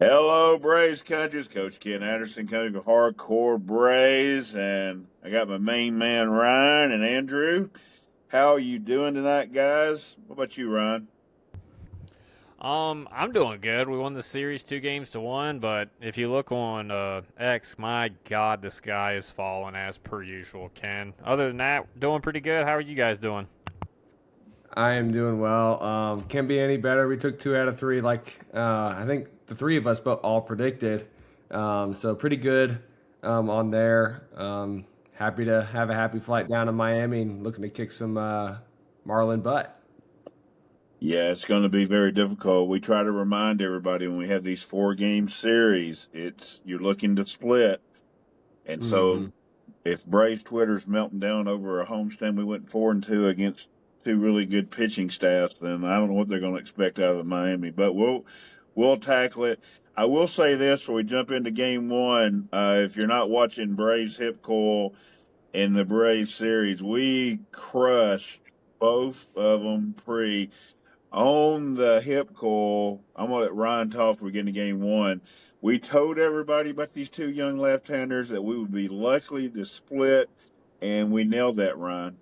Hello, Braves countries. Coach Ken Anderson coming for Hardcore Braves, and I got my main man Ryan and Andrew. How are you doing tonight, guys? What about you, Ryan? I'm doing good. We won the series 2-1, but if you look on X, my God, the sky is falling as per usual, Ken. Other than that, doing pretty good. How are you guys doing? I am doing well. Can't be any better. We took 2 out of 3, like I think the three of us but all predicted. So pretty good on there. Happy to have a happy flight down to Miami and looking to kick some Marlin butt. Yeah, it's going to be very difficult. We try to remind everybody when we have these 4 game series, it's you're looking to split, and Hmm. so if Braves Twitter's melting down over a homestand, we went 4-2 against two really good pitching staffs, then I don't know what they're going to expect out of the Miami. But we'll tackle it. I will say this before we jump into game one: if you're not watching Braves Hip Coil in the Braves series, we crushed both of them on the hip coil. I'm gonna let Ryan talk before we get into game one. We told everybody about these two young left-handers that we would be likely to split, and we nailed that, Ryan.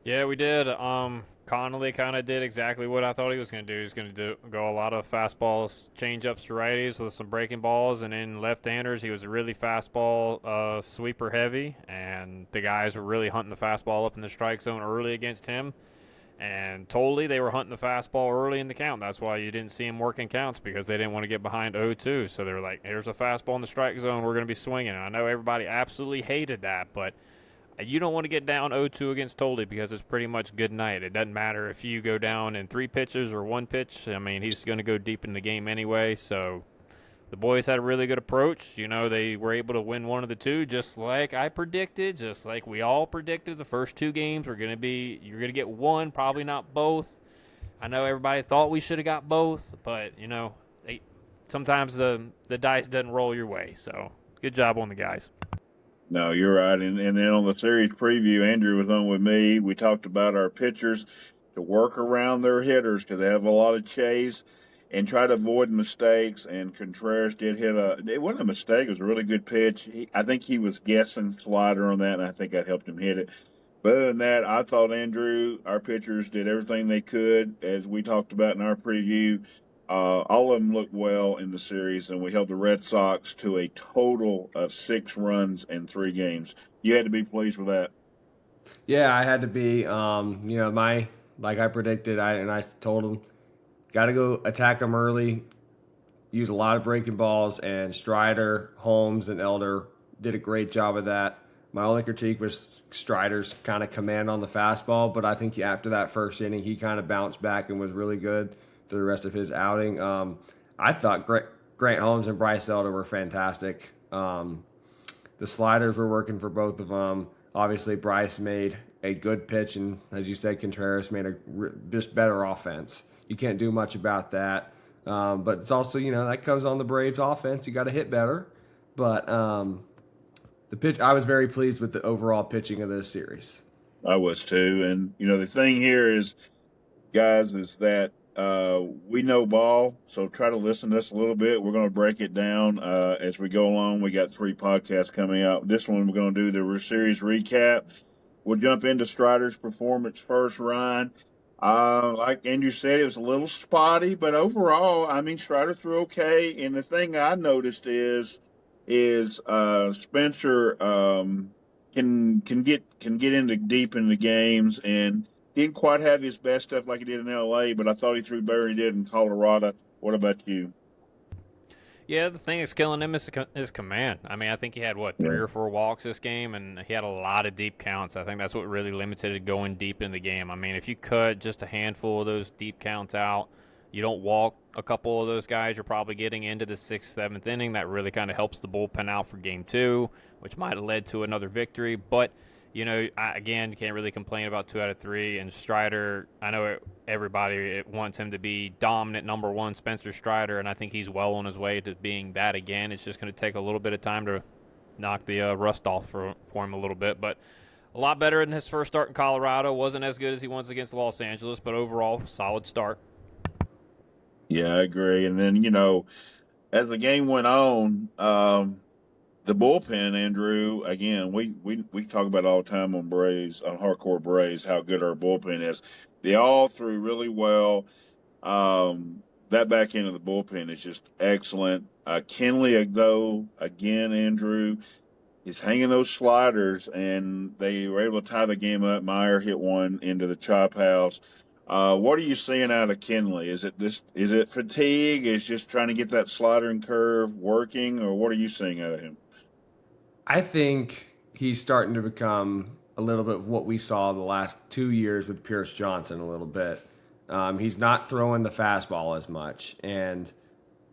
Yeah, we did. Connolly kind of did exactly what I thought he was going to do. He's going to go a lot of fastballs, change-ups to righties with some breaking balls, and then left-handers. He was really fastball sweeper heavy, and the guys were really hunting the fastball up in the strike zone early against him. And totally, they were hunting the fastball early in the count. That's why you didn't see him working counts because they didn't want to get behind 0-2. So they were like, here's a fastball in the strike zone. We're going to be swinging. And I know everybody absolutely hated that, but you don't want to get down 0-2 against Tolley because it's pretty much good night. It doesn't matter if you go down in 3 pitches or 1 pitch. I mean, he's going to go deep in the game anyway. So the boys had a really good approach. You know, they were able to win one of the two, just like I predicted, just like we all predicted. The first 2 games were going to be, you're going to get one, probably not both. I know everybody thought we should have got both, but, you know, sometimes the dice doesn't roll your way. So good job on the guys. No, you're right. And then on the series preview, Andrew was on with me. We talked about our pitchers to work around their hitters because they have a lot of chase and try to avoid mistakes. And Contreras did hit it wasn't a mistake. It was a really good pitch. I think he was guessing slider on that, and I think that helped him hit it. But other than that, I thought Andrew, our pitchers, did everything they could, as we talked about in our preview. All of them looked well in the series, and we held the Red Sox to a total of 6 runs in 3 games. You had to be pleased with that. Yeah, I had to be. My like I predicted. I told him got to go attack them early. Use a lot of breaking balls, and Strider, Holmes, and Elder did a great job of that. My only critique was Strider's kind of command on the fastball, but I think after that first inning, he kind of bounced back and was really good through the rest of his outing. I thought Grant Holmes and Bryce Elder were fantastic. The sliders were working for both of them. Obviously, Bryce made a good pitch, and as you said, Contreras made a just better offense. You can't do much about that. But it's also, that comes on the Braves offense. You got to hit better. But the pitch, I was very pleased with the overall pitching of this series. I was too. And, the thing here is, guys, is that we know ball, so try to listen to us a little bit. We're going to break it down as we go along. We got 3 podcasts coming out. This one, we're going to do the series recap. We'll jump into Strider's performance first, Ryan. Like Andrew said, it was a little spotty, but overall, I mean, Strider threw okay. And the thing I noticed is Spencer can get into deep in the games, and he didn't quite have his best stuff like he did in L.A., but I thought he threw better than he did in Colorado. What about you? Yeah, the thing that's killing him is his command. I mean, I think he had, what, Yeah. 3 or 4 walks this game, and he had a lot of deep counts. I think that's what really limited it going deep in the game. I mean, if you cut just a handful of those deep counts out, you don't walk a couple of those guys, you're probably getting into the 6th, 7th inning. That really kind of helps the bullpen out for game 2, which might have led to another victory. But again, you can't really complain about 2 out of 3. And Strider, I know everybody wants him to be dominant number one, Spencer Strider, and I think he's well on his way to being that again. It's just going to take a little bit of time to knock the rust off for him a little bit. But a lot better than his first start in Colorado. Wasn't as good as he was against Los Angeles, but overall, solid start. Yeah, I agree. And then, as the game went on, the bullpen, Andrew, again, we talk about it all the time on Braves, on Hardcore Braves, how good our bullpen is. They all threw really well. That back end of the bullpen is just excellent. Kenley, though, again, Andrew, is hanging those sliders, and they were able to tie the game up. Meyer hit one into the chop house. What are you seeing out of Kenley? Is it fatigue? Is just trying to get that slider and curve working, or what are you seeing out of him? I think he's starting to become a little bit of what we saw the last 2 years with Pierce Johnson a little bit. He's not throwing the fastball as much. And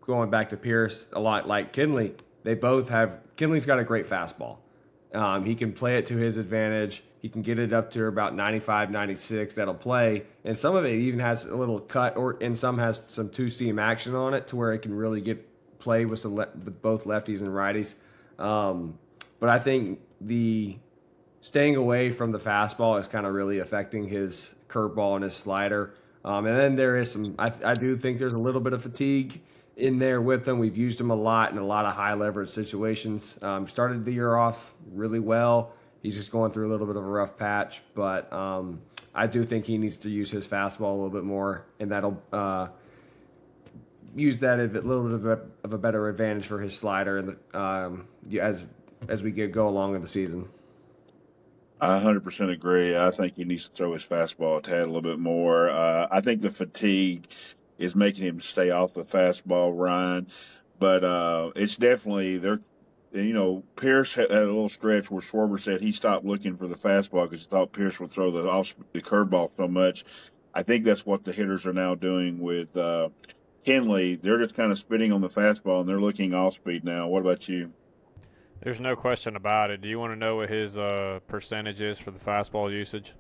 going back to Pierce, a lot like Kenley, they both have. Kenley's got a great fastball. He can play it to his advantage. He can get it up to about 95, 96. That'll play. And some of it even has a little cut, and some has some two-seam action on it to where it can really get play with both lefties and righties. But I think the staying away from the fastball is kind of really affecting his curveball and his slider. And then there is some, I do think there's a little bit of fatigue in there with him. We've used him a lot in a lot of high leverage situations. Started the year off really well. He's just going through a little bit of a rough patch, but I do think he needs to use his fastball a little bit more, and that'll use that a little bit of a better advantage for his slider and as we go along in the season. I 100% agree. I think he needs to throw his fastball a tad a little bit more. I think the fatigue is making him stay off the fastball, Ryan. But it's definitely there. Pierce had a little stretch where Schwarber said he stopped looking for the fastball because he thought Pierce would throw the curveball so much. I think that's what the hitters are now doing with Kenley. They're just kind of spitting on the fastball and they're looking off speed now. What about you? There's no question about it. Do you want to know what his percentage is for the fastball usage?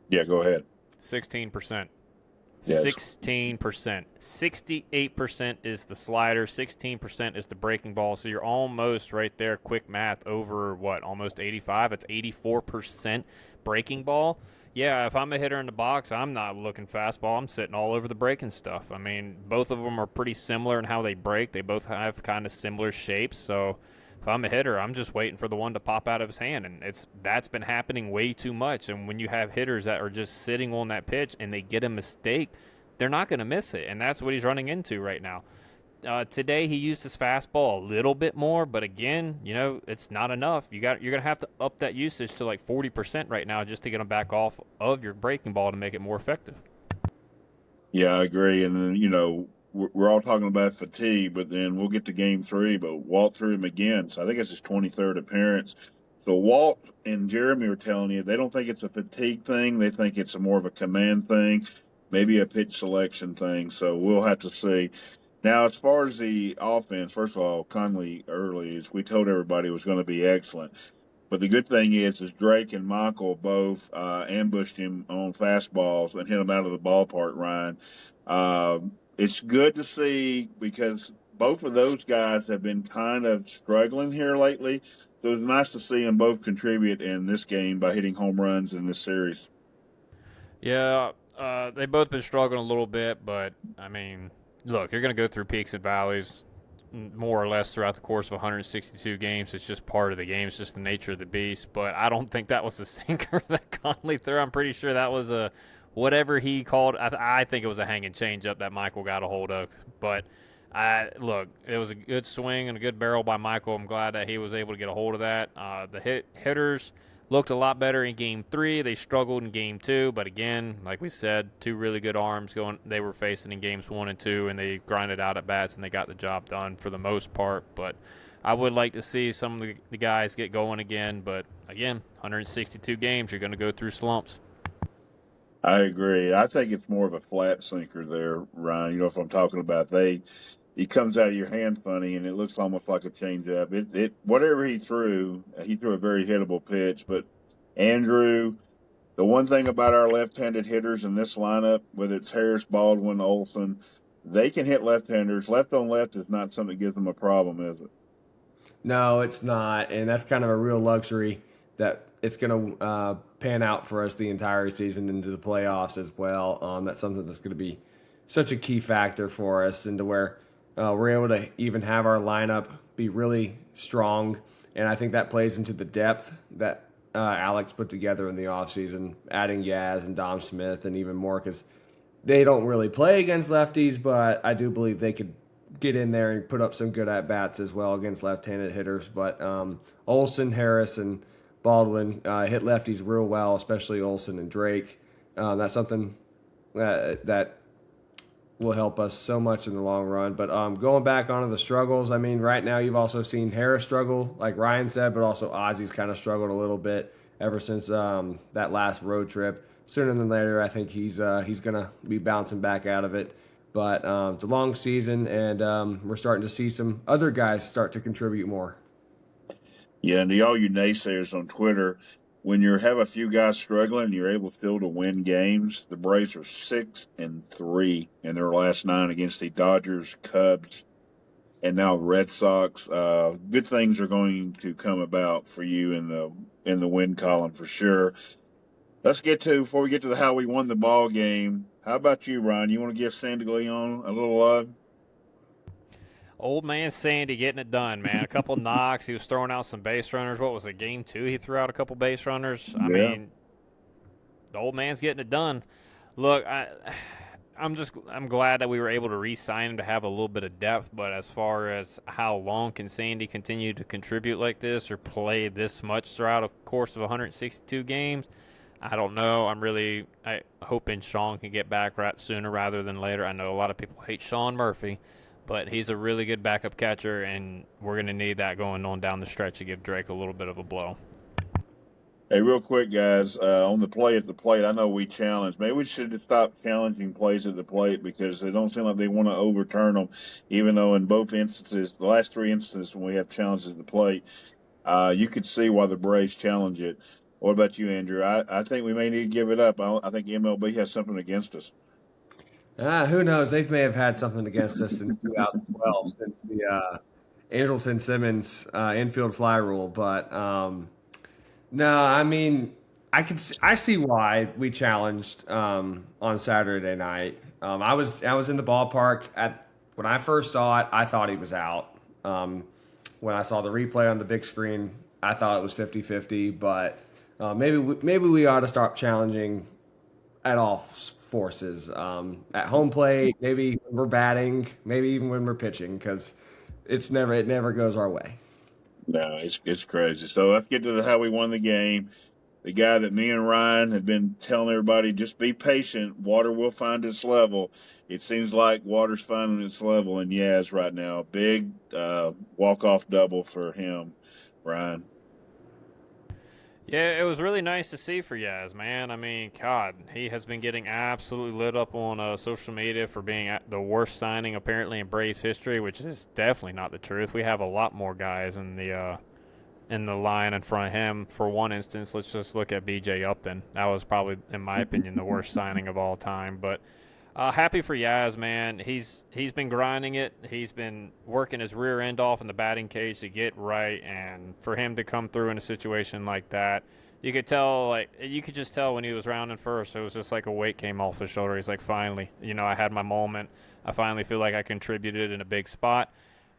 Yeah, go ahead. 16%. Yes. 16%. 68% is the slider. 16% is the breaking ball. So you're almost right there. Quick math over what? Almost 85. It's 84% breaking ball. Yeah, if I'm a hitter in the box, I'm not looking fastball. I'm sitting all over the breaking stuff. I mean, both of them are pretty similar in how they break. They both have kind of similar shapes. So if I'm a hitter, I'm just waiting for the one to pop out of his hand, and that's been happening way too much. And when you have hitters that are just sitting on that pitch and they get a mistake, they're not going to miss it, and that's what he's running into right now. Today he used his fastball a little bit more, but again, it's not enough. You're going to have to up that usage to like 40% right now just to get him back off of your breaking ball to make it more effective. Yeah, I agree. And then, we're all talking about fatigue, but then we'll get to game 3, but Walt threw him again. So I think it's his 23rd appearance. So Walt and Jeremy are telling you they don't think it's a fatigue thing. They think it's more of a command thing, maybe a pitch selection thing. So we'll have to see. Now, as far as the offense, first of all, Conley early, as we told everybody, was going to be excellent. But the good thing is Drake and Michael both ambushed him on fastballs and hit him out of the ballpark, Ryan. It's good to see because both of those guys have been kind of struggling here lately. So it's nice to see them both contribute in this game by hitting home runs in this series. Yeah, they've both been struggling a little bit, but, I mean, look, you're going to go through peaks and valleys more or less throughout the course of 162 games. It's just part of the game. It's just the nature of the beast. But I don't think that was a sinker that Conley threw. I'm pretty sure that was a whatever he called. I think it was a hanging changeup that Michael got a hold of. But look, it was a good swing and a good barrel by Michael. I'm glad that he was able to get a hold of that. The hitters looked a lot better in Game 3. They struggled in Game 2, but again, like we said, two really good arms they were facing in Games 1 and 2, and they grinded out at bats and they got the job done for the most part. But I would like to see some of the guys get going again. But again, 162 games, you're going to go through slumps. I agree. I think it's more of a flat sinker there, Ryan. If I'm talking about he comes out of your hand funny, and it looks almost like a changeup. It whatever he threw a very hittable pitch. But Andrew, the one thing about our left-handed hitters in this lineup, whether it's Harris, Baldwin, Olson, they can hit left-handers. Left on left is not something that gives them a problem, is it? No, it's not, and that's kind of a real luxury that it's going to pan out for us the entire season into the playoffs as well. That's something that's going to be such a key factor for us, and to where we're able to even have our lineup be really strong. And I think that plays into the depth that Alex put together in the offseason, adding Yaz and Dom Smith and even more, because they don't really play against lefties, but I do believe they could get in there and put up some good at-bats as well against left-handed hitters. But Olson, Harris, and Baldwin hit lefties real well, especially Olson and Drake. That's something that will help us so much in the long run. But going back onto the struggles, I mean, right now you've also seen Harris struggle, like Ryan said, but also Ozzy's kind of struggled a little bit ever since that last road trip. Sooner than later, I think he's going to be bouncing back out of it. But it's a long season, and we're starting to see some other guys start to contribute more. Yeah, and to all you naysayers on Twitter, when you have a few guys struggling, you're able still to win games. The Braves are 6-3 in their last 9 against the Dodgers, Cubs, and now Red Sox. Good things are going to come about for you in the win column for sure. Before we get to how we won the ball game, how about you, Ryan? You want to give Sandy Leon a little love? Old man Sandy getting it done, man. A couple knocks. He was throwing out some base runners. What was it, game 2? He threw out a couple base runners. I mean, the old man's getting it done. Look, I'm glad that we were able to re-sign him to have a little bit of depth. But as far as how long can Sandy continue to contribute like this or play this much throughout a course of 162 games? I don't know. I'm hoping Sean can get back sooner rather than later. I know a lot of people hate Sean Murphy, but he's a really good backup catcher, and we're going to need that going on down the stretch to give Drake a little bit of a blow. Hey, real quick, guys, on the play at the plate, I know we challenged. Maybe we should stop challenging plays at the plate because they don't seem like they want to overturn them, even though in both instances, the last 3 instances when we have challenges at the plate, you could see why the Braves challenge it. What about you, Andrew? I think we may need to give it up. I think MLB has something against us. Who knows? They may have had something against us since 2012, since the Andrelton Simmons infield fly rule. But no, I mean, I see why we challenged on Saturday night. I was in the ballpark when I first saw it. I thought he was out. When I saw the replay on the big screen, I thought it was 50-50, but. Maybe we ought to start challenging at all forces. At home plate, maybe when we're batting, maybe even when we're pitching, because it never goes our way. No, it's crazy. So let's get to how we won the game. The guy that me and Ryan have been telling everybody, just be patient. Water will find its level. It seems like water's finding its level in Yaz right now. Big walk-off double for him, Ryan. Yeah, it was really nice to see for Yaz, man. I mean, God, he has been getting absolutely lit up on social media for being the worst signing apparently in Braves history, which is definitely not the truth. We have a lot more guys in the line in front of him. For one instance, let's just look at B.J. Upton. That was probably, in my opinion, the worst signing of all time. But happy for Yaz, man. He's been grinding it. He's been working his rear end off in the batting cage to get right, and for him to come through in a situation like that, you could just tell when he was rounding first, it was just like a weight came off his shoulder. He's like, finally, I had my moment. I finally feel like I contributed in a big spot.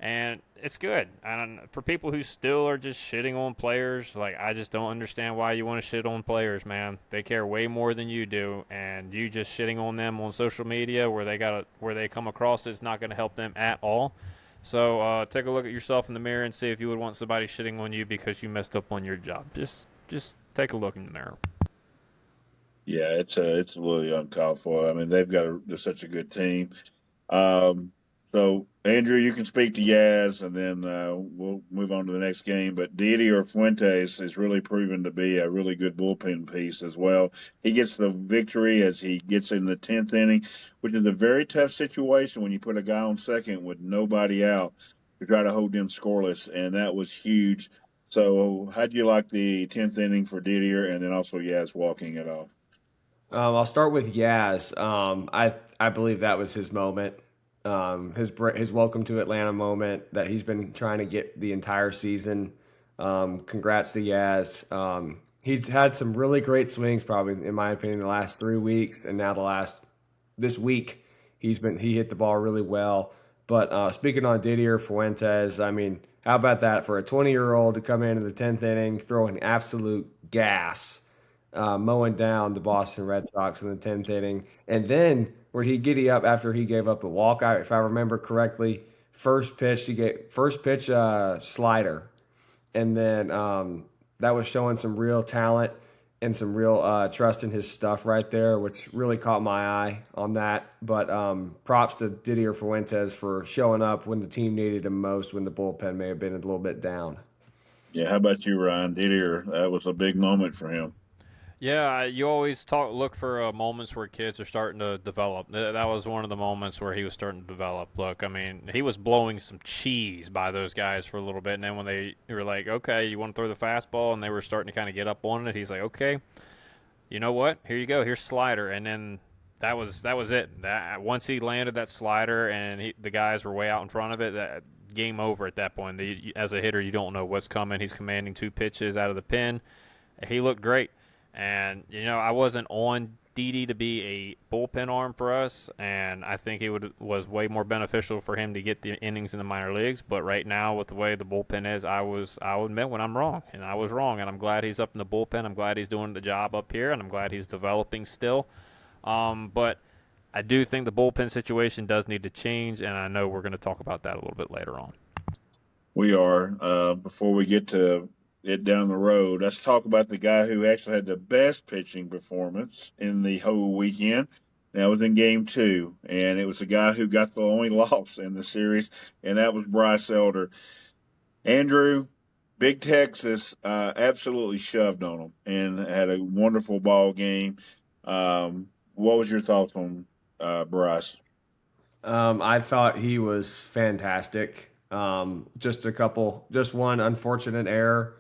And it's good. And for people who still are just shitting on players, I just don't understand why you want to shit on players, man. They care way more than you do, and you just shitting on them on social media where they come across is not going to help them at all. So take a look at yourself in the mirror and see if you would want somebody shitting on you because you messed up on your job. Just take a look in the mirror. Yeah, it's really uncalled for. I mean, they're such a good team. So, Andrew, you can speak to Yaz, and then we'll move on to the next game. But Didier Fuentes has really proven to be a really good bullpen piece as well. He gets the victory as he gets in the 10th inning, which is a very tough situation when you put a guy on second with nobody out to try to hold them scoreless, and that was huge. So how do you like the 10th inning for Didier and then also Yaz walking it off? I'll start with Yaz. I believe that was his moment. His welcome to Atlanta moment that he's been trying to get the entire season. Congrats to Yaz. He's had some really great swings, probably in my opinion, the last 3 weeks, and now this week He hit the ball really well. But speaking on Didier Fuentes, I mean, how about that for a 20-year-old to come into the 10th inning, throwing absolute gas, mowing down the Boston Red Sox in the 10th inning, and then where he giddy up after he gave up a walk? If I remember correctly, first pitch slider, and then that was showing some real talent and some real trust in his stuff right there, which really caught my eye on that. But props to Didier Fuentes for showing up when the team needed him most, when the bullpen may have been a little bit down. Yeah, how about you, Ryan? Didier, that was a big moment for him. Yeah, you always look for moments where kids are starting to develop. That was one of the moments where he was starting to develop. Look, I mean, he was blowing some cheese by those guys for a little bit, and then when they were like, "Okay, you want to throw the fastball," and they were starting to kind of get up on it, he's like, "Okay, you know what? Here you go. Here's slider," and then that was it. That once he landed that slider, and the guys were way out in front of it, that game over at that point. As a hitter, you don't know what's coming. He's commanding 2 pitches out of the pen. He looked great. And, I wasn't on Didi to be a bullpen arm for us, and I think it was way more beneficial for him to get the innings in the minor leagues. But right now, with the way the bullpen is, I'll admit when I'm wrong, and I was wrong. And I'm glad he's up in the bullpen. I'm glad he's doing the job up here, and I'm glad he's developing still. But I do think the bullpen situation does need to change, and I know we're going to talk about that a little bit later on. We are. Before we get to it down the road, let's talk about the guy who actually had the best pitching performance in the whole weekend. That was in Game 2, and it was the guy who got the only loss in the series, and that was Bryce Elder. Andrew, Big Texas absolutely shoved on him and had a wonderful ball game. What was your thoughts on Bryce? I thought he was fantastic. Just one unfortunate error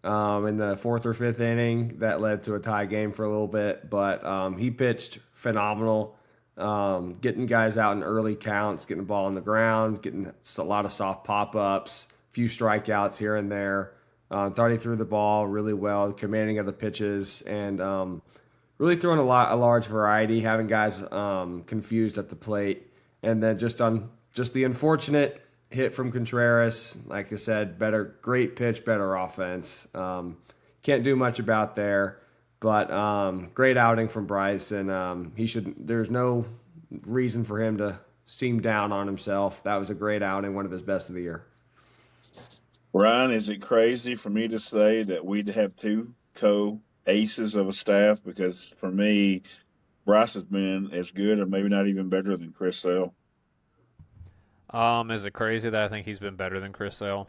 in the 4th or 5th inning that led to a tie game for a little bit, but he pitched phenomenal, getting guys out in early counts, getting the ball on the ground, getting a lot of soft pop-ups, a few strikeouts here and there. Thought he threw the ball really well, commanding of the pitches, and really throwing a large variety, having guys confused at the plate, and then just the unfortunate hit from Contreras. Like I said, great pitch, better offense. Can't do much about there, but great outing from Bryce, and there's no reason for him to seem down on himself. That was a great outing, one of his best of the year. Ryan, is it crazy for me to say that we'd have 2 co-aces of a staff? Because for me, Bryce has been as good or maybe not even better than Chris Sale. Is it crazy that I think he's been better than Chris Sale?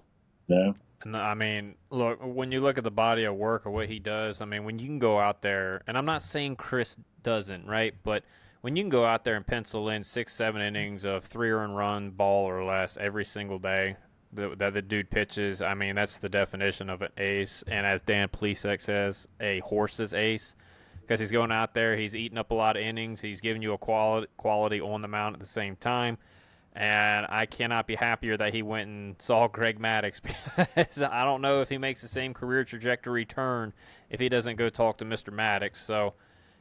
No. And I mean, look, when you look at the body of work or what he does, I mean, when you can go out there, and I'm not saying Chris doesn't, right? But when you can go out there and pencil in 6-7 innings of 3 earned run ball or less every single day that the dude pitches, I mean, that's the definition of an ace. And as Dan Plesac says, a horse's ace. Because he's going out there, he's eating up a lot of innings, he's giving you a quality on the mound at the same time. And I cannot be happier that he went and saw Greg Maddux, because I don't know if he makes the same career trajectory turn if he doesn't go talk to Mr. Maddux. So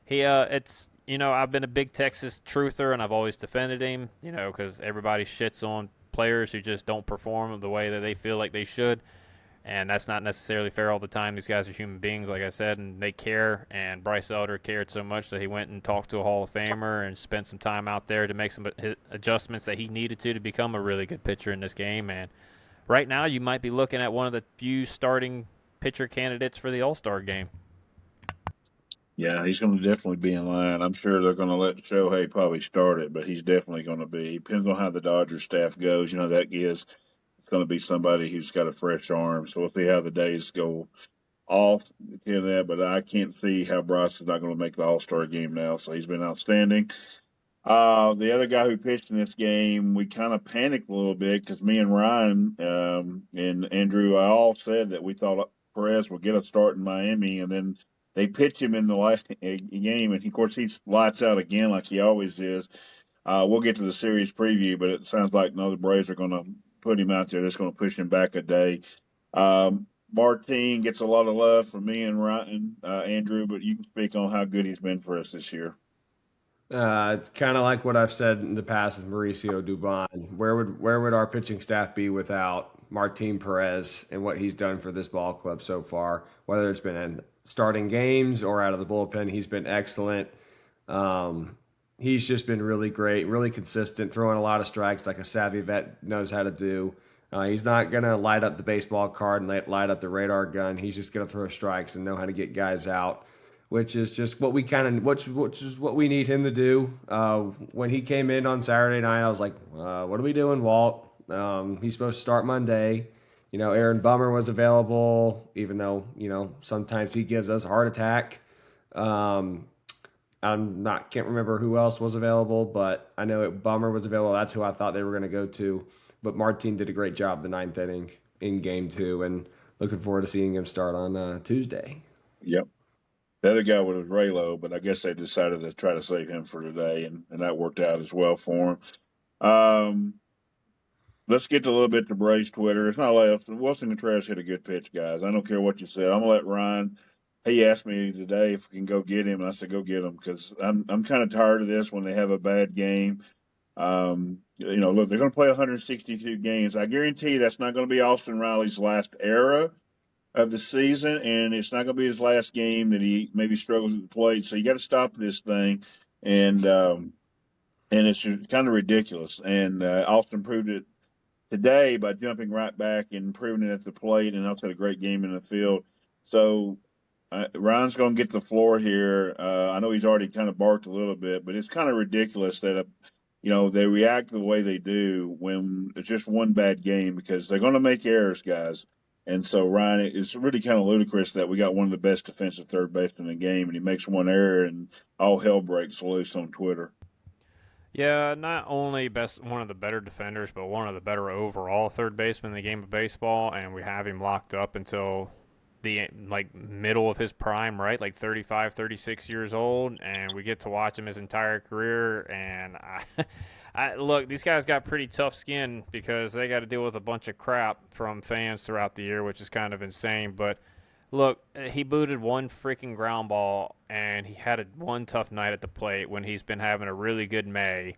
I've been a big Texas truther, and I've always defended him, because everybody shits on players who just don't perform the way that they feel like they should. And that's not necessarily fair all the time. These guys are human beings, like I said, and they care. And Bryce Elder cared so much that he went and talked to a Hall of Famer and spent some time out there to make some adjustments that he needed to become a really good pitcher in this game. And right now, you might be looking at one of the few starting pitcher candidates for the All-Star game. Yeah, he's going to definitely be in line. I'm sure they're going to let Shohei probably start it, but he's definitely going to be. Depends on how the Dodgers staff goes. That is – going to be somebody who's got a fresh arm. So we'll see how the days go off to that. But I can't see how Bryce is not going to make the All-Star game now. So he's been outstanding. The other guy who pitched in this game, we kind of panicked a little bit because me and Ryan and Andrew, I all said that we thought Perez would get a start in Miami, and then they pitch him in the last game, and of course he's lights out again like he always is. We'll get to the series preview, but it sounds like the Braves are going to put him out there. That's going to push him back a day. Martin gets a lot of love from me and Ryan, Andrew, but you can speak on how good he's been for us this year. It's kind of like what I've said in the past with Mauricio Dubon. Where would our pitching staff be without Martin Perez and what he's done for this ball club so far? Whether it's been in starting games or out of the bullpen, he's been excellent. He's just been really great, really consistent, throwing a lot of strikes like a savvy vet knows how to do. He's not gonna light up the baseball card and light up the radar gun. He's just gonna throw strikes and know how to get guys out, which is just what we which is what we need him to do. When he came in on Saturday night, I was like, "What are we doing, Walt? He's supposed to start Monday." Aaron Bummer was available, even though sometimes he gives us a heart attack. Can't remember who else was available, but I know Bummer was available. That's who I thought they were going to go to. But Martin did a great job the ninth inning in game 2, and looking forward to seeing him start on Tuesday. Yep. The other guy was Raylo, but I guess they decided to try to save him for today, and that worked out as well for him. Let's get a little bit to Braves Twitter. It's not like Wilson Contreras hit a good pitch, guys. I don't care what you said. I'm gonna let Ryan. He asked me today if we can go get him, and I said go get him because I'm kind of tired of this when they have a bad game. Look, they're going to play 162 games. I guarantee you that's not going to be Austin Riley's last era of the season, and it's not going to be his last game that he maybe struggles at the plate. So you got to stop this thing, and it's kind of ridiculous. And Austin proved it today by jumping right back and proving it at the plate, and also had a great game in the field. So Ryan's going to get the floor here. I know he's already kind of barked a little bit, but it's kind of ridiculous that they react the way they do when it's just one bad game because they're going to make errors, guys. And so, Ryan, it's really kind of ludicrous that we got one of the best defensive third basemen in the game, and he makes one error, and all hell breaks loose on Twitter. Yeah, not only one of the better defenders, but one of the better overall third basemen in the game of baseball, and we have him locked up until the middle of his prime, right? Like 35, 36 years old, and we get to watch him his entire career. And look, these guys got pretty tough skin because they got to deal with a bunch of crap from fans throughout the year, which is kind of insane. But look, he booted one freaking ground ball, and he had one tough night at the plate when he's been having a really good May.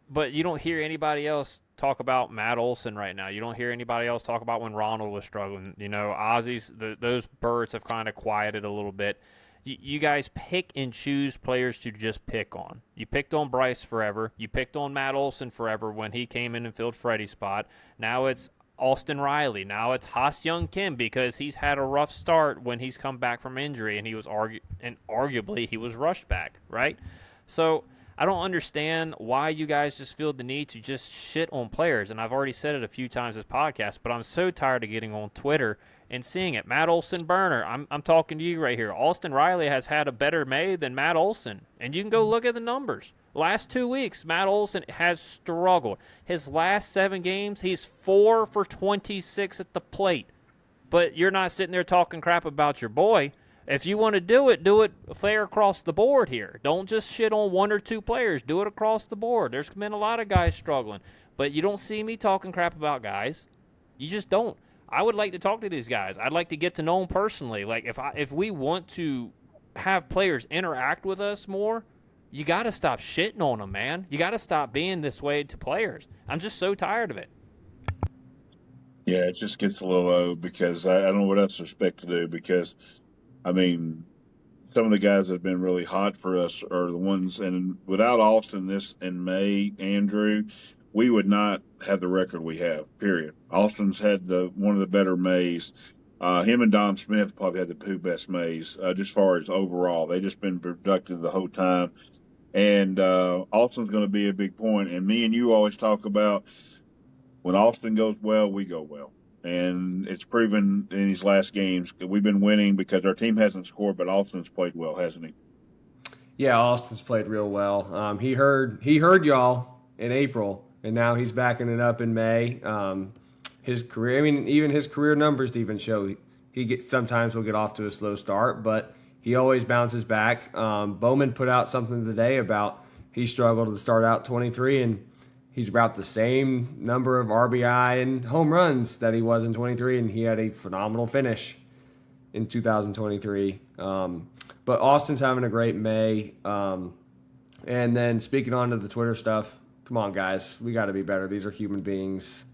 But you don't hear anybody else talk about Matt Olson right now. You don't hear anybody else talk about when Ronald was struggling. Ozzy's, those birds have kind of quieted a little bit. You guys pick and choose players to just pick on. You picked on Bryce forever. You picked on Matt Olson forever when he came in and filled Freddie's spot. Now it's Austin Riley. Now it's Ha-Seong Kim because he's had a rough start when he's come back from injury, and he was arguably he was rushed back, right? So I don't understand why you guys just feel the need to just shit on players. And I've already said it a few times this podcast, but I'm so tired of getting on Twitter and seeing it. Matt Olson burner. I'm talking to you right here. Austin Riley has had a better May than Matt Olson. And you can go look at the numbers. Last 2 weeks, Matt Olson has struggled. His last 7 games, he's 4 for 26 at the plate. But you're not sitting there talking crap about your boy. If you want to do it fair across the board here. Don't just shit on 1 or 2 players. Do it across the board. There's been a lot of guys struggling. But you don't see me talking crap about guys. You just don't. I would like to talk to these guys. I'd like to get to know them personally. Like, if we want to have players interact with us more, you got to stop shitting on them, man. You got to stop being this way to players. I'm just so tired of it. Yeah, it just gets a little old because I don't know what else to expect to do because – some of the guys that have been really hot for us are the ones, and without Austin this in May, Andrew, we would not have the record we have, period. Austin's had one of the better Mays. Him and Dom Smith probably had the 2 best Mays, just as far as overall. They've just been productive the whole time. And Austin's going to be a big point. And me and you always talk about when Austin goes well, we go well. And it's proven in these last games. We've been winning because our team hasn't scored, but Austin's played well, hasn't he? Yeah, Austin's played real well. He heard y'all in April, and now he's backing it up in May. His career, even his career numbers even show sometimes will get off to a slow start, but he always bounces back. Bowman put out something today about he struggled to start out 23, and he's about the same number of RBI and home runs that he was in 23, and he had a phenomenal finish in 2023. But Austin's having a great May. And then speaking on to the Twitter stuff, come on, guys, we got to be better. These are human beings.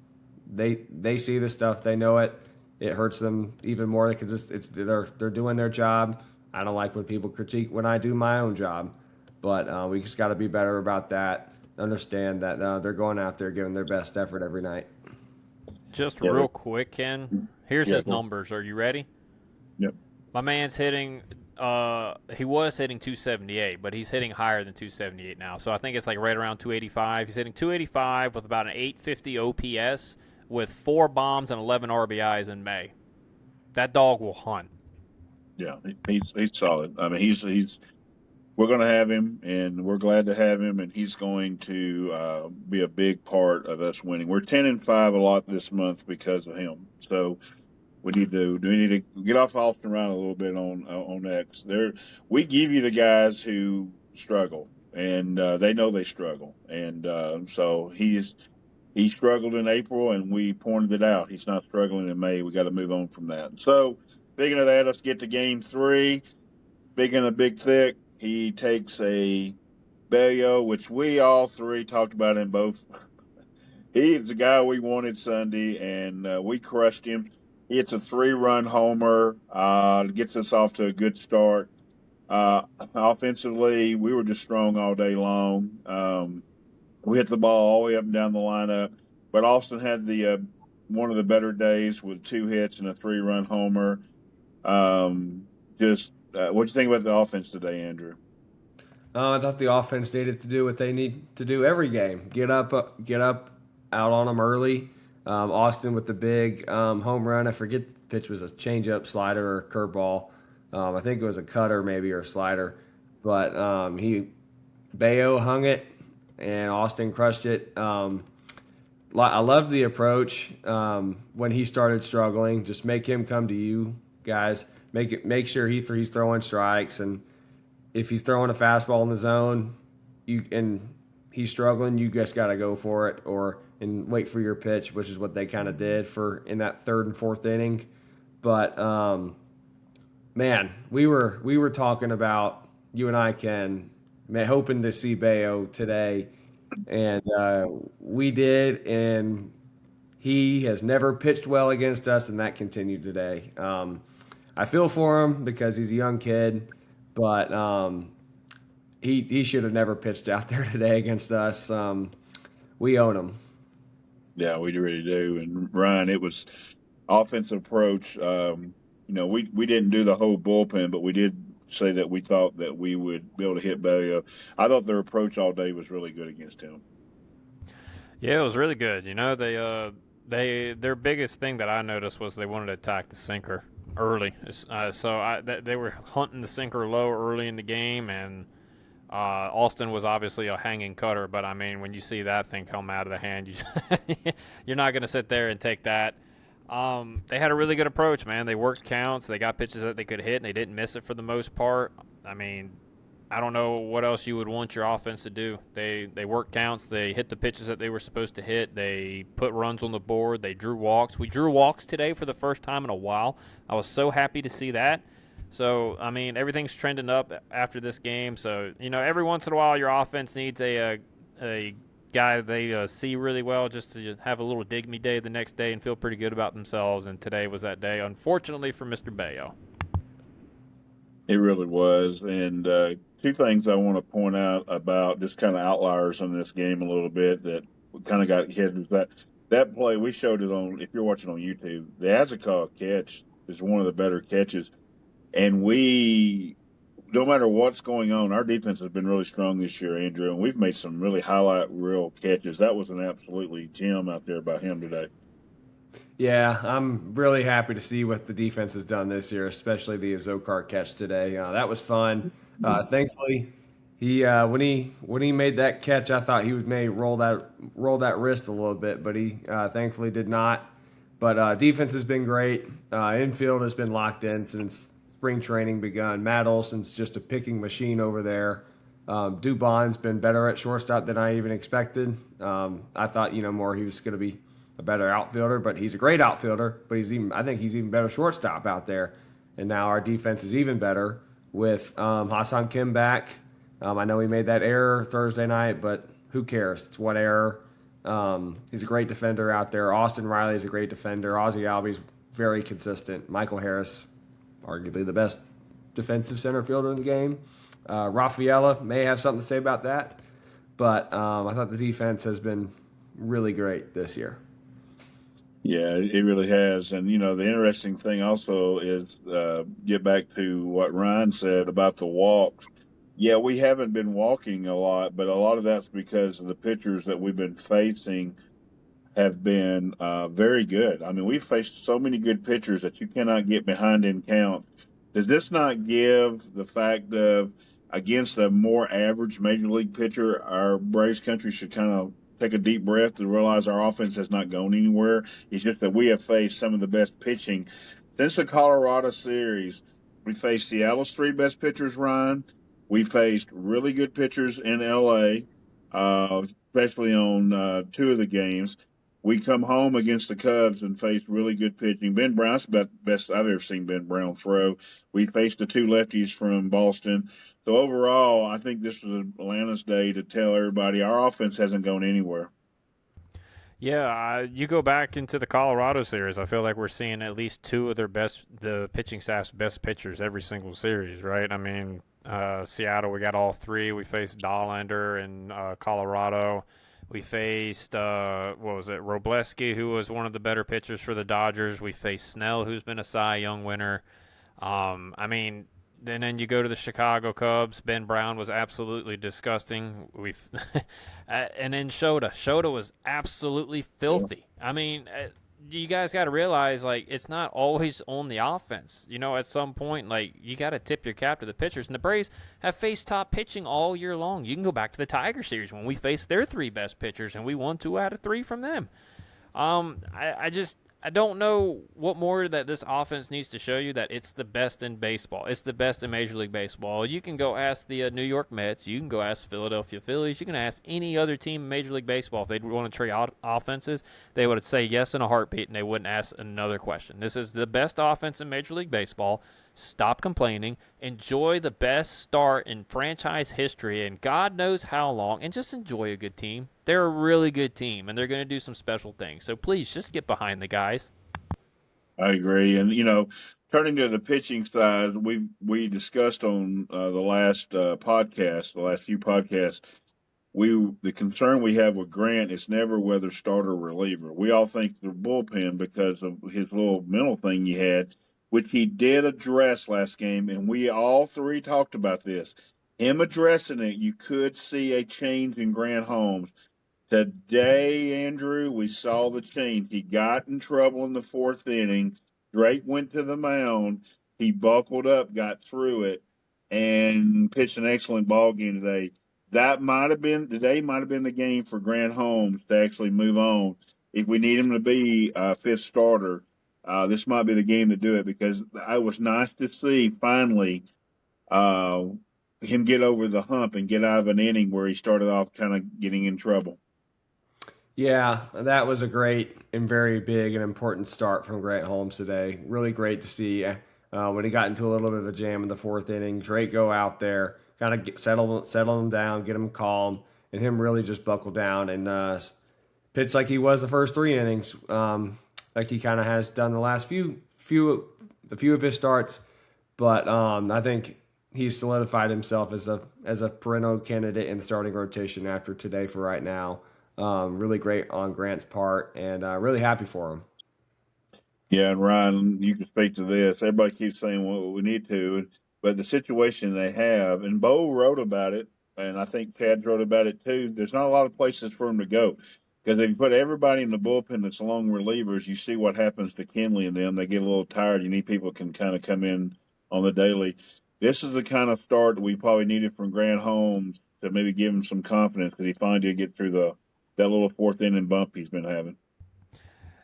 They see this stuff. They know it. It hurts them even more because they're doing their job. I don't like when people critique when I do my own job, but we just got to be better about that. Understand that they're going out there giving their best effort every night. Just real quick, Ken. Here's his numbers. Are you ready? Yep. My man's hitting. He was hitting 278, but he's hitting higher than 278 now. So I think it's like right around 285. He's hitting 285 with about an 850 OPS with 4 bombs and 11 RBIs in May. That dog will hunt. Yeah, he's solid. I mean, he's we're going to have him, and we're glad to have him, and he's going to be a big part of us winning. We're 10-5 a lot this month because of him. So we need to get off Austin Ryan a little bit on X. We give you the guys who struggle, and they know they struggle, and so he struggled in April, and we pointed it out. He's not struggling in May. We got to move on from that. So speaking of that, let's get to Game 3. Speaking of Big Thick, he takes a Bello, which we all three talked about in both. He's the guy we wanted Sunday, and we crushed him. It's a 3-run homer, gets us off to a good start. Offensively, we were just strong all day long. We hit the ball all the way up and down the lineup. But Austin had one of the better days with 2 hits and a 3-run homer. What'd you think about the offense today, Andrew? I thought the offense needed to do what they need to do every game. Get up out on them early. Austin with the big home run. I forget the pitch was a changeup, slider, or curveball. I think it was a cutter maybe or a slider. But Bello hung it, and Austin crushed it. I love the approach when he started struggling. Just make him come to you guys. Make sure he's throwing strikes, and if he's throwing a fastball in the zone, and he's struggling, you just got to go for it and wait for your pitch, which is what they kind of did in that 3rd and 4th inning. But man, we were talking about, you and I, Ken, hoping to see Bello today, and we did, and he has never pitched well against us, and that continued today. I feel for him because he's a young kid, but he should have never pitched out there today against us. We own him. Yeah, we really do. And Ryan, it was offensive approach. We didn't do the whole bullpen, but we did say that we thought that we would be able to hit Bello. I thought their approach all day was really good against him. Yeah, it was really good. Their biggest thing that I noticed was they wanted to attack the sinker early. They were hunting the sinker low early in the game, and Austin was obviously a hanging cutter. But I mean, when you see that thing come out of the hand, you're not going to sit there and take that. They had a really good approach, man. They worked counts. They got pitches that they could hit, and they didn't miss it for the most part. I mean, I don't know what else you would want your offense to do. They worked counts. They hit the pitches that they were supposed to hit. They put runs on the board. They drew walks. We drew walks today for the first time in a while. I was so happy to see that. So, I mean, everything's trending up after this game. So, every once in a while your offense needs a guy they see really well just to have a little dig-me day the next day and feel pretty good about themselves. And today was that day, unfortunately, for Mr. Bello. It really was. And 2 things I want to point out about just kind of outliers in this game a little bit that kind of got hit was that play. We showed it on, if you're watching on YouTube, the Azekah catch is one of the better catches. And no matter what's going on, our defense has been really strong this year, Andrew, and we've made some really highlight reel catches. That was an absolutely gem out there by him today. Yeah, I'm really happy to see what the defense has done this year, especially the Azokar catch today. That was fun. Thankfully, when he made that catch, I thought he may roll that wrist a little bit, but he thankfully did not. But defense has been great. Infield has been locked in since spring training begun. Matt Olson's just a picking machine over there. Dubon's been better at shortstop than I even expected. I thought he was going to be a better outfielder, but he's a great outfielder. But I think he's even better shortstop out there. And now our defense is even better with Hassan Kim back. I know he made that error Thursday night, but who cares? It's one error. He's a great defender out there. Austin Riley is a great defender. Ozzie Albies very consistent. Michael Harris, arguably the best defensive center fielder in the game. Rafaela may have something to say about that, but I thought the defense has been really great this year. Yeah, it really has. And, the interesting thing also is get back to what Ryan said about the walks. Yeah, we haven't been walking a lot, but a lot of that's because of the pitchers that we've been facing have been very good. I mean, we've faced so many good pitchers that you cannot get behind in count. Does this not give the fact of against a more average major league pitcher, our Braves country should kind of take a deep breath to realize our offense has not gone anywhere? It's just that we have faced some of the best pitching. Since the Colorado series, we faced Seattle's three best pitchers, Ryan. We faced really good pitchers in L.A., especially on two of the games. We come home against the Cubs and faced really good pitching. Ben Brown's about the best I've ever seen Ben Brown throw. We faced the two lefties from Boston. So overall, I think this was Atlanta's day to tell everybody our offense hasn't gone anywhere. Yeah, you go back into the Colorado series, I feel like we're seeing at least two of the pitching staff's best pitchers every single series, right? I mean, Seattle, we got all three. We faced Dollander in Colorado. We faced, Robleski, who was one of the better pitchers for the Dodgers. We faced Snell, who's been a Cy Young winner. And then you go to the Chicago Cubs. Ben Brown was absolutely disgusting. And then Shota. Shota was absolutely filthy. I mean, you guys got to realize, it's not always on the offense. At some point, you got to tip your cap to the pitchers. And the Braves have faced top pitching all year long. You can go back to the Tiger series when we faced their three best pitchers, and we won 2 out of 3 from them. I don't know what more that this offense needs to show you that it's the best in baseball. It's the best in Major League Baseball. You can go ask the New York Mets. You can go ask Philadelphia Phillies. You can ask any other team in Major League Baseball if they want to trade offenses. They would say yes in a heartbeat, and they wouldn't ask another question. This is the best offense in Major League Baseball. Stop complaining. Enjoy the best start in franchise history and God knows how long, and just enjoy a good team. They're a really good team, and they're going to do some special things. So please just get behind the guys. I agree. And, turning to the pitching side, we discussed on the last podcast, the last few podcasts, the concern we have with Grant is never whether starter or reliever. We all think the bullpen because of his little mental thing he had, which he did address last game, and we all three talked about this. Him addressing it, you could see a change in Grant Holmes. Today, Andrew, we saw the change. He got in trouble in the 4th inning. Drake went to the mound. He buckled up, got through it, and pitched an excellent ball game today. Today might have been the game for Grant Holmes to actually move on. If we need him to be a 5th starter, this might be the game to do it, because it was nice to see finally him get over the hump and get out of an inning where he started off kind of getting in trouble. Yeah, that was a great and very big and important start from Grant Holmes today. Really great to see when he got into a little bit of a jam in the 4th inning. Drake go out there, kind of settle him down, get him calm, and him really just buckle down and pitch like he was the first 3 innings, like he kind of has done the last few of his starts. But I think he's solidified himself as a perennial candidate in the starting rotation after today for right now. Really great on Grant's part, and really happy for him. Yeah, and Ryan, you can speak to this. Everybody keeps saying what we need to, but the situation they have, and Bo wrote about it, and I think Chad wrote about it too, there's not a lot of places for him to go. Because if you put everybody in the bullpen that's long relievers, you see what happens to Kenley and them. They get a little tired. You need people who can kind of come in on the daily. This is the kind of start that we probably needed from Grant Holmes to maybe give him some confidence, because he finally did get through that little 4th inning bump he's been having.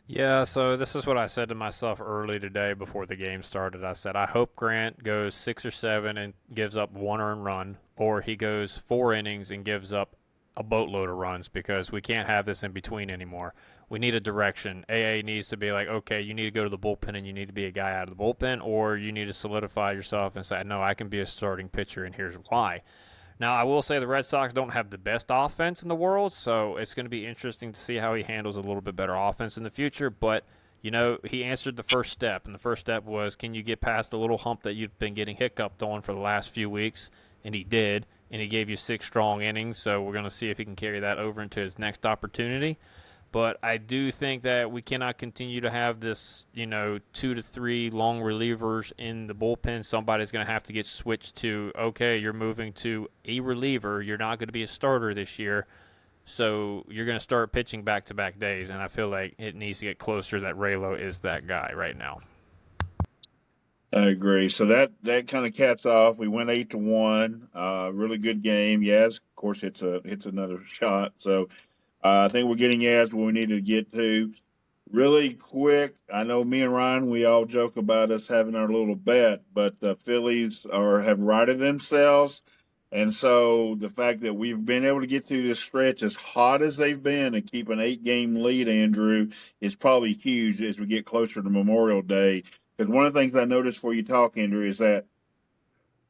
Yeah, so this is what I said to myself early today before the game started. I said, I hope Grant goes 6 or 7 and gives up 1 earned run, or he goes 4 innings and gives up a boatload of runs because we can't have this in between anymore. We need a direction. AA needs to be like, okay, you need to go to the bullpen and you need to be a guy out of the bullpen, or you need to solidify yourself and say, no, I can be a starting pitcher, and here's why. Now, I will say the Red Sox don't have the best offense in the world, so it's going to be interesting to see how he handles a little bit better offense in the future. But, he answered the first step, and the first step was, can you get past the little hump that you've been getting hiccuped on for the last few weeks? And he did, and he gave you 6 strong innings, so we're going to see if he can carry that over into his next opportunity. But I do think that we cannot continue to have this, 2 to 3 long relievers in the bullpen. Somebody's going to have to get switched to, okay, you're moving to a reliever. You're not going to be a starter this year. So you're going to start pitching back-to-back days. And I feel like it needs to get closer that Raylo is that guy right now. I agree. So that kind of caps off. We went 8-1. Really good game. Yaz, of course, hits another shot. So I think we're getting Yaz where we need to get to. Really quick, I know me and Ryan, we all joke about us having our little bet, but the Phillies have righted themselves. And so the fact that we've been able to get through this stretch as hot as they've been and keep an 8-game lead, Andrew, is probably huge as we get closer to Memorial Day. Because one of the things I noticed before you talk, Andrew, is that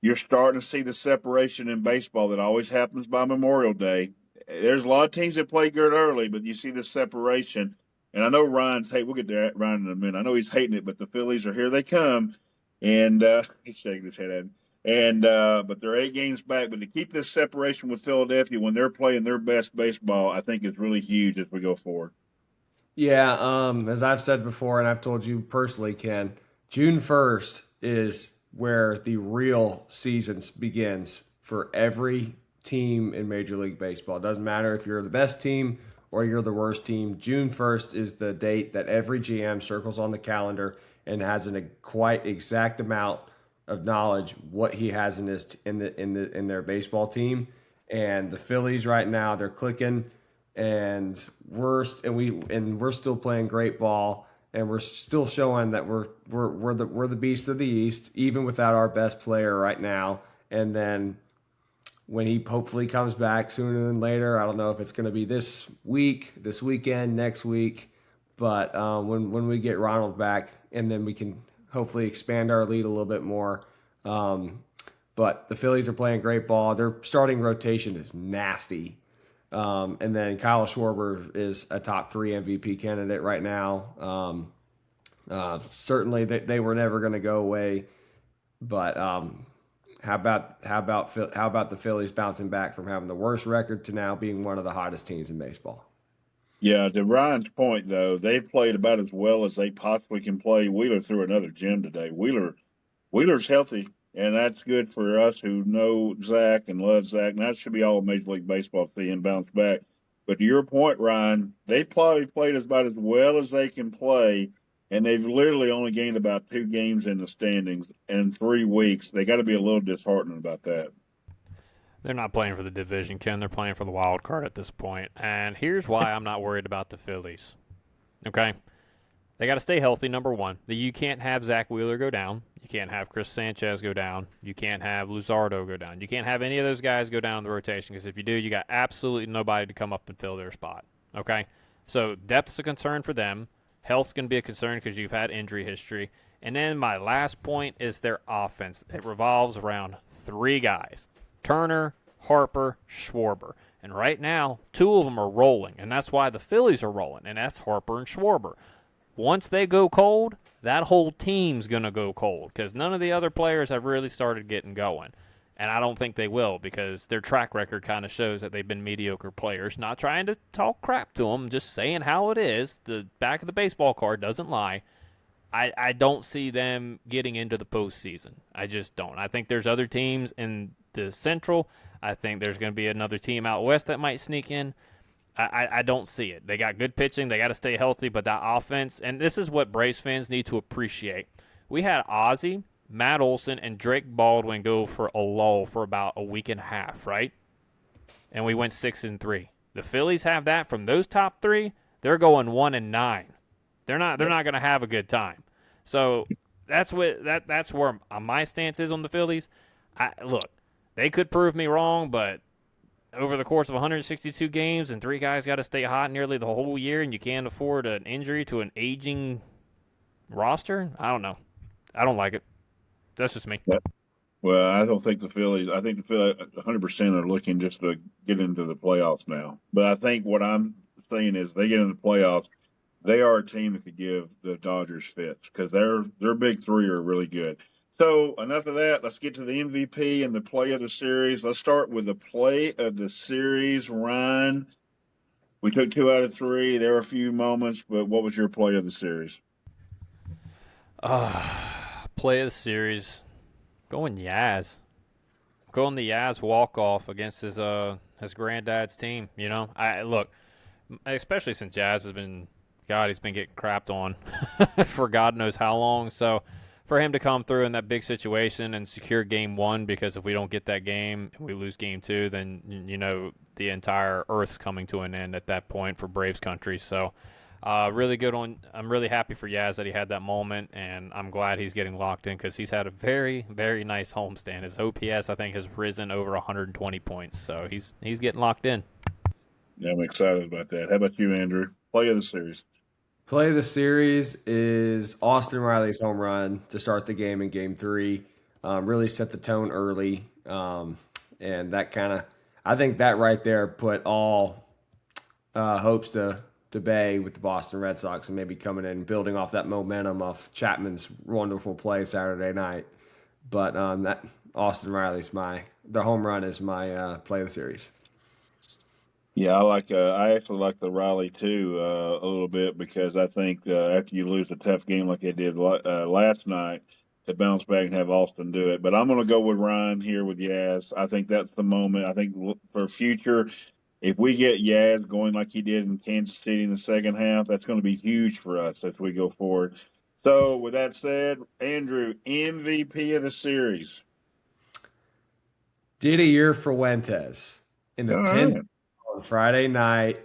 you're starting to see the separation in baseball that always happens by Memorial Day. There's a lot of teams that play good early, but you see the separation. And I know Ryan's we'll get to Ryan in a minute. I know he's hating it, but the Phillies are here. They come. And he's shaking his head at him. And but they're 8 games back. But to keep this separation with Philadelphia when they're playing their best baseball, I think is really huge as we go forward. Yeah, as I've said before, and I've told you personally, Ken, June 1st is where the real season begins for every team in Major League Baseball. It doesn't matter if you're the best team or you're the worst team. June 1st is the date that every GM circles on the calendar and has a quite exact amount of knowledge what he has in their baseball team. And the Phillies right now, they're clicking, and we're still playing great ball, and we're still showing that we're the beast of the East, even without our best player right now. And then when he hopefully comes back sooner than later, I don't know if it's going to be this week, this weekend, next week, but when we get Ronald back, and then we can hopefully expand our lead a little bit more. But the Phillies are playing great ball. Their starting rotation is nasty. And then Kyle Schwarber is a top 3 MVP candidate right now. Certainly they were never going to go away, but how about the Phillies bouncing back from having the worst record to now being one of the hottest teams in baseball? Yeah, to Ryan's point, though, they've played about as well as they possibly can play. Wheeler threw another gem today. Wheeler's healthy, and that's good for us who know Zach and love Zach. And that should be all of Major League Baseball to see him bounce back. But to your point, Ryan, they've probably played about as well as they can play, and they've literally only gained about 2 games in the standings in 3 weeks. They got to be a little disheartened about that. They're not playing for the division, Ken. They're playing for the wild card at this point. And here's why I'm not worried about the Phillies. Okay? They got to stay healthy, number one. You can't have Zach Wheeler go down. You can't have Chris Sanchez go down. You can't have Luzardo go down. You can't have any of those guys go down in the rotation, because if you do, you got absolutely nobody to come up and fill their spot. Okay? So depth's a concern for them. Health's going to be a concern because you've had injury history. And then my last point is their offense. It revolves around 3 guys: Turner, Harper, Schwarber. And right now, 2 of them are rolling, and that's why the Phillies are rolling, and that's Harper and Schwarber. Once they go cold, that whole team's going to go cold, because none of the other players have really started getting going. And I don't think they will, because their track record kind of shows that they've been mediocre players. Not trying to talk crap to them, just saying how it is. The back of the baseball card doesn't lie. I don't see them getting into the postseason. I just don't. I think there's other teams in the Central. I think there's going to be another team out west that might sneak in. I don't see it. They got good pitching. They got to stay healthy, but that offense, and this is what Braves fans need to appreciate. We had Ozzie, Matt Olson, and Drake Baldwin go for a lull for about a week and a half, right? And we went 6-3. The Phillies have that from those top 3. They're going 1-9. They're not going to have a good time. So that's where my stance is on the Phillies. Look, they could prove me wrong, but over the course of 162 games and 3 guys got to stay hot nearly the whole year, and you can't afford an injury to an aging roster? I don't know. I don't like it. That's just me. Yeah. Well, I don't think the Phillies. I think the Phillies 100% are looking just to get into the playoffs now. But I think what I'm saying is they get into the playoffs, they are a team that could give the Dodgers fits because their big three are really good. So enough of that. Let's get to the MVP and the play of the series. Let's start with the play of the series. Ryan, we took 2 out of 3. There were a few moments, but what was your play of the series? Play of the series. Going Yaz. Going the Yaz walk-off against his granddad's team, you know? I look, especially since Yaz has been, God, he's been getting crapped on for God knows how long. So for him to come through in that big situation and secure game 1, because if we don't get that game and we lose game 2, then, you know, the entire earth's coming to an end at that point for Braves country. So really good on. I'm really happy for Yaz that he had that moment, and I'm glad he's getting locked in because he's had a very, very nice homestand. His OPS, I think, has risen over 120 points, so he's getting locked in. Yeah, I'm excited about that. How about you, Andrew? Play of the series. Play of the series is Austin Riley's home run to start the game in Game 3. Really set the tone early, and that kind of, I think that right there put all hopes to bay with the Boston Red Sox and maybe coming in and building off that momentum of Chapman's wonderful play Saturday night. But that Austin Riley's the home run is my play of the series. Yeah, I actually like the Riley too a little bit because I think after you lose a tough game like they did last night, to bounce back and have Austin do it. But I'm going to go with Ryan here with Yaz. I think that's the moment. I think for future, if we get Yaz going like he did in Kansas City in the second half, that's going to be huge for us as we go forward. So with that said, Andrew, MVP of the series. Didier Fuentes in the 10th on Friday night.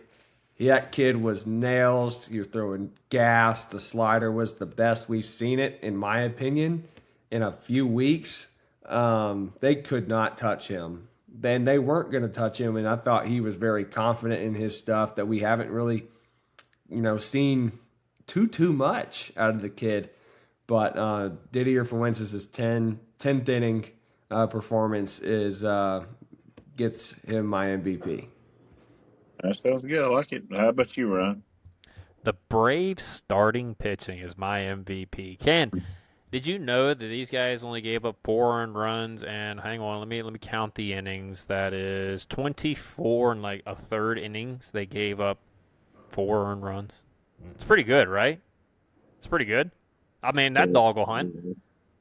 That kid was nails. He was throwing gas. The slider was the best we've seen it, in my opinion, in a few weeks. They could not touch him. Then they weren't going to touch him, and I thought he was very confident in his stuff that we haven't really, seen too much out of the kid. But Didier Fuentes' 10th inning performance gets him my MVP. That sounds good. I like it. How about you, Ryan? The Braves starting pitching is my MVP. Ken, did you know that these guys only gave up 4 earned runs? And hang on, let me count the innings. That is 24 and like a third innings. They gave up 4 earned runs. It's pretty good, right? It's pretty good. I mean, that dog will hunt.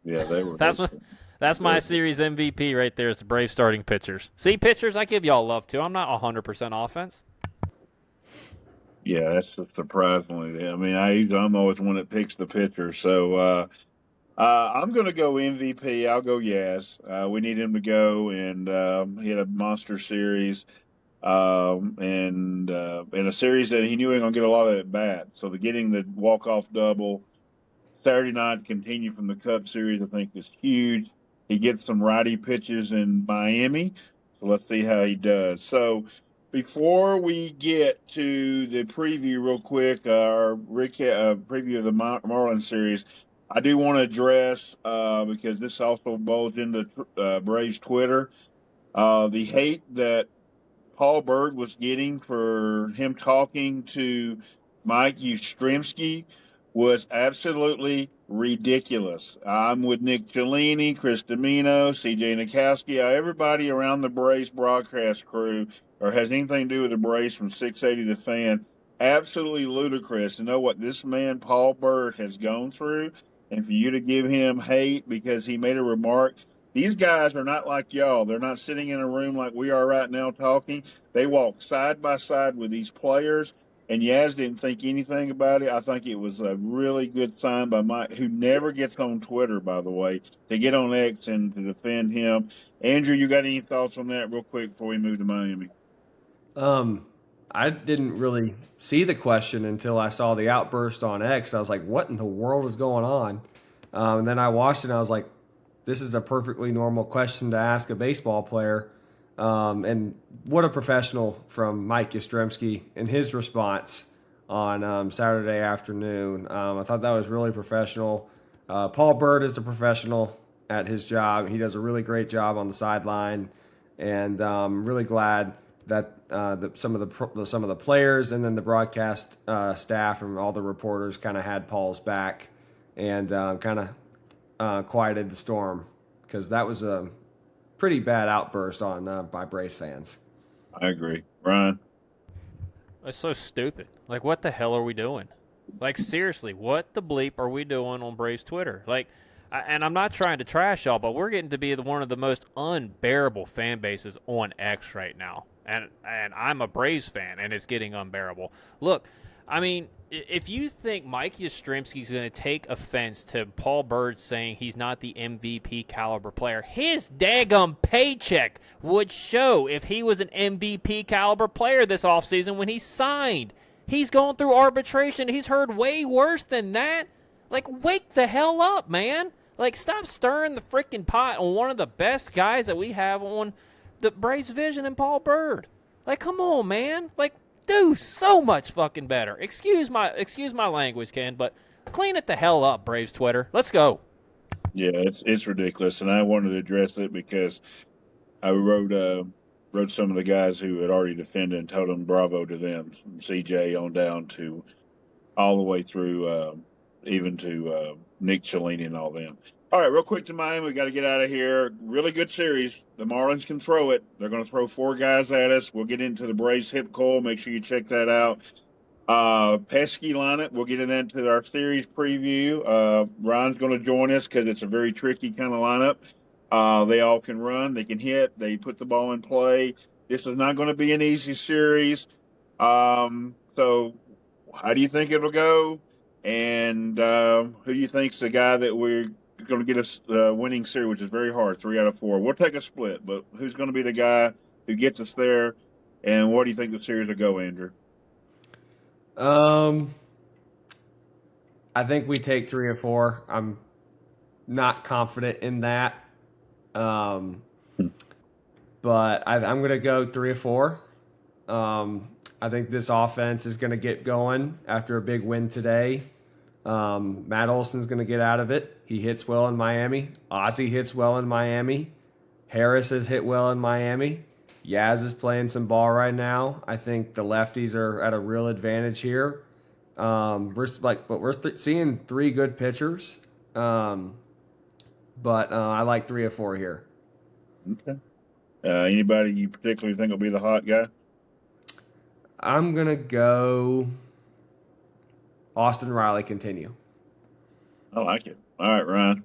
Yeah, they were. That's my series MVP right there. Is the Braves starting pitchers. See, pitchers, I give y'all love too. I'm not 100% offense. Yeah, that's surprisingly. I mean, I'm always one that picks the pitcher. So I'm going to go MVP. I'll go Yaz. We need him to go, and he had a monster series, and in a series that he knew he was going to get a lot of at bat. So getting the walk-off double Saturday night, continue from the Cup Series, I think is huge. He gets some righty pitches in Miami, so let's see how he does. So before we get to the preview real quick, our preview of the Marlins series, I do want to address, because this also bulged into Braves Twitter, the hate that Paul Berg was getting for him talking to Mike Yastrzemski was absolutely ridiculous. I'm with Nick Cellini, Chris Domino, C.J. Nikowski, everybody around the Braves broadcast crew or has anything to do with the Braves from 680 The Fan. Absolutely ludicrous to know what this man, Paul Berg, has gone through, and for you to give him hate because he made a remark. These guys are not like y'all. They're not sitting in a room like we are right now talking. They walk side by side with these players. And Yaz didn't think anything about it. I think it was a really good sign by Mike, who never gets on Twitter, by the way, to get on X and to defend him. Andrew, you got any thoughts on that real quick before we move to Miami? I didn't really see the question until I saw the outburst on X. I was like, what in the world is going on? And then I watched it and I was like, this is a perfectly normal question to ask a baseball player. And what a professional from Mike Yastrzemski in his response on Saturday afternoon. I thought that was really professional. Paul Bird is a professional at his job. He does a really great job on the sideline, and really glad that some of the players and then the broadcast staff and all the reporters kind of had Paul's back and kind of quieted the storm, because that was a pretty bad outburst on by Braves fans. I agree, Ryan. It's so stupid. Like, what the hell are we doing? Like, seriously, what the bleep are we doing on Braves Twitter? Like, and I'm not trying to trash y'all, but we're getting to be one of the most unbearable fan bases on X right now. And I'm a Braves fan, and it's getting unbearable. Look, I mean, if you think Mike Yastrzemski's going to take offense to Paul Bird saying he's not the MVP caliber player, his daggum paycheck would show if he was an MVP caliber player this offseason when he signed. He's going through arbitration. He's heard way worse than that. Like, wake the hell up, man. Like, stop stirring the freaking pot on one of the best guys that we have on the Braves Vision and Paul Bird. Like, come on, man. Like, do so much fucking better. Excuse my language, Ken, but clean it the hell up, Braves Twitter. Let's go. Yeah, it's ridiculous, and I wanted to address it because I wrote some of the guys who had already defended and told them bravo to them, from CJ on down to all the way through even to Nick Cellini and all them. All right, real quick to Miami. We got to get out of here. Really good series. The Marlins can throw it. They're going to throw 4 guys at us. We'll get into the Braves hip coil. Make sure you check that out. Pesky lineup. We'll get into our series preview. Ryan's going to join us because it's a very tricky kind of lineup. They all can run. They can hit. They put the ball in play. This is not going to be an easy series. So how do you think it'll go? And who do you think's the guy that we're going to get us winning series, which is very hard, 3 out of 4. We'll take a split, but who's going to be the guy who gets us there? And what do you think the series will go, Andrew? I think we take 3 or 4. I'm not confident in that. But I'm going to go 3 or 4. I think this offense is going to get going after a big win today. Matt Olson's going to get out of it. He hits well in Miami. Ozzie hits well in Miami. Harris has hit well in Miami. Yaz is playing some ball right now. I think the lefties are at a real advantage here. We're seeing 3 good pitchers. But I like 3 or 4 here. Okay. Anybody you particularly think will be the hot guy? I'm going to go Austin Riley continue. I like it. All right, Ryan.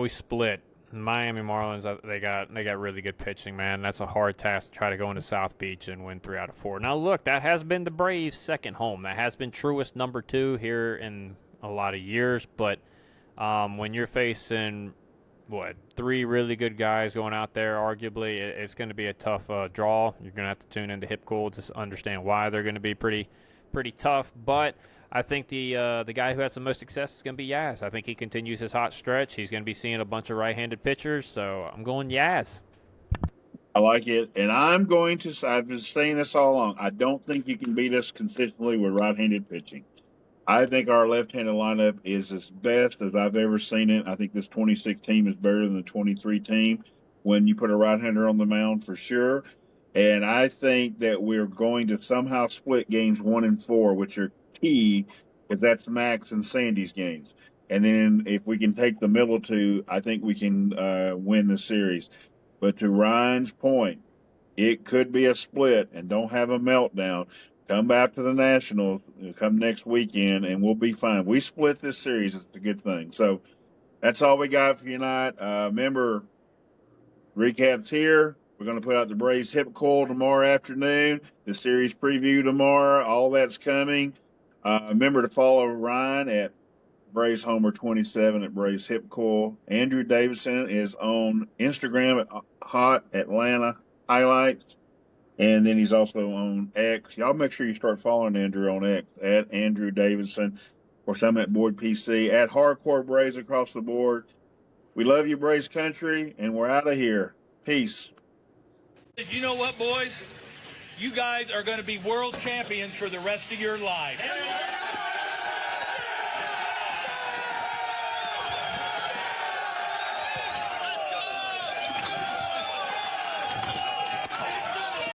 We split. Miami Marlins, they got really good pitching, man. That's a hard task to try to go into South Beach and win 3 out of 4. Now, look, that has been the Braves' second home. That has been truest number 2 here in a lot of years. But when you're facing, 3 really good guys going out there, arguably, it's going to be a tough draw. You're going to have to tune into Hip Cool to understand why they're going to be pretty tough. But I think the guy who has the most success is going to be Yaz. I think he continues his hot stretch. He's going to be seeing a bunch of right-handed pitchers, so I'm going Yaz. I like it, and I've been saying this all along, I don't think you can beat us consistently with right-handed pitching. I think our left-handed lineup is as best as I've ever seen it. I think this 26 team is better than the 23 team when you put a right-hander on the mound for sure. And I think that we're going to somehow split games 1 and 4, which are key, because that's Max and Sandy's games. And then if we can take the middle 2, I think we can win the series. But to Ryan's point, it could be a split, and don't have a meltdown. Come back to the Nationals come next weekend, and we'll be fine. We split this series. It's a good thing. So that's all we got for you tonight. Remember, recap's here. We're going to put out the Braves Hip Coil tomorrow afternoon, the series preview tomorrow. All that's coming. Remember to follow Ryan at Braves Homer 27 at Braves Hip Coil. Andrew Davidson is on Instagram at Hot Atlanta Highlights. And then he's also on X. Y'all make sure you start following Andrew on X at Andrew Davidson. Of course, I'm at Boyd PC at Hardcore Braves across the board. We love you, Braves country, and we're out of here. Peace. You know what, boys? You guys are going to be world champions for the rest of your life.